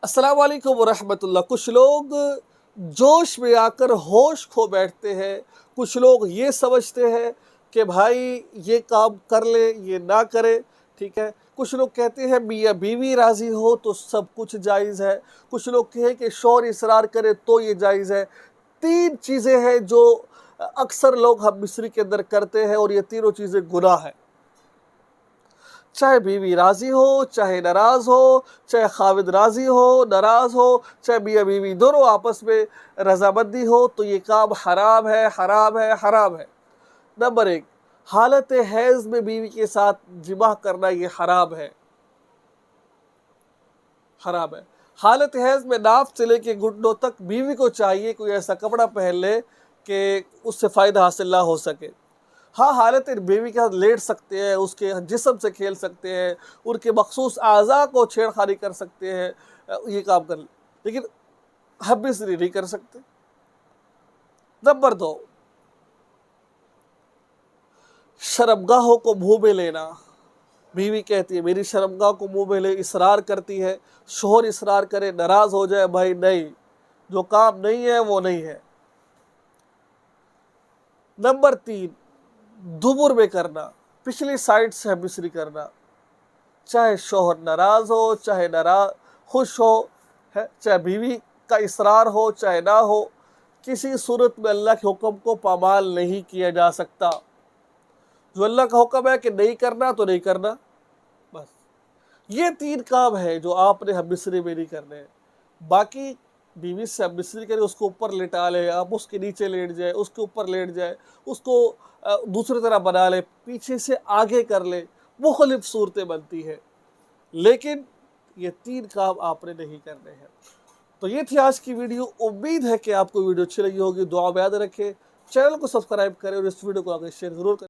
अस्सलाम वालेकुम वरहमतुल्लाह। कुछ लोग जोश में आकर होश खो बैठते हैं। कुछ लोग ये समझते हैं कि भाई ये काम कर ले, ये ना करे, ठीक है। कुछ लोग कहते हैं मियाँ बीवी राज़ी हो तो सब कुछ जायज़ है। कुछ लोग कहें कि शौहर इसरार करे तो ये जायज़ है। तीन चीज़ें हैं जो अक्सर लोग हम मिस्री के अंदर करते हैं और ये तीनों चीज़ें गुनाह है। चाहे बीवी राज़ी हो, चाहे नाराज़ हो, चाहे खाविद राज़ी हो, नाराज़ हो, चाहे मियाँ बीवी दोनों आपस में रज़ामंदी हो, तो ये काम हराम है, हराम है, हराम है। नंबर एक, हालत हैज़ में बीवी के साथ जिमा करना ये हराम है, हराम है। हालत हैज़ में नाफ से लेके घुटनों तक बीवी को चाहिए कोई ऐसा कपड़ा पहन ले कि उससे फ़ायदा हासिल ना हो सके। हाँ, हालत बीवी के साथ लेट सकते हैं, उसके जिस्म से खेल सकते हैं, उनके मखसूस आज़ा को छेड़खानी कर सकते हैं, ये काम कर, लेकिन हम मिस्री नहीं कर सकते। नंबर दो, शर्मगाहों को मुँह में लेना। बीवी कहती है मेरी शर्मगाह को मुँह में ले, इसरार करती है, शोहर इसरार करे, नाराज़ हो जाए, भाई नहीं, जो काम नहीं है वो नहीं है। नंबर तीन, दुबुर में करना, पिछली साइड से हम मिस्री करना। चाहे शोहर नाराज़ हो, चाहे खुश हो, है, चाहे बीवी का इसरार हो, चाहे ना हो, किसी सूरत में अल्लाह के हुक्म को पामाल नहीं किया जा सकता। जो अल्लाह का हुक्म है कि नहीं करना तो नहीं करना, बस। ये तीन काम है जो आपने हम मिस्री में नहीं करने हैं। बाकी बीवी से हम मिस्री करें, उसको ऊपर लिटा ले, आप उसके नीचे लेट जाए, उसके ऊपर लेट जाए, उसको दूसरी तरह बना ले, पीछे से आगे कर ले, मुख्तलिफ सूरतें बनती है, लेकिन ये तीन काम आपने नहीं करने हैं। तो ये थी आज की वीडियो। उम्मीद है कि आपको वीडियो अच्छी लगी होगी। दुआ में याद रखें, चैनल को सब्सक्राइब करें और इस वीडियो को आगे शेयर ज़रूर करें।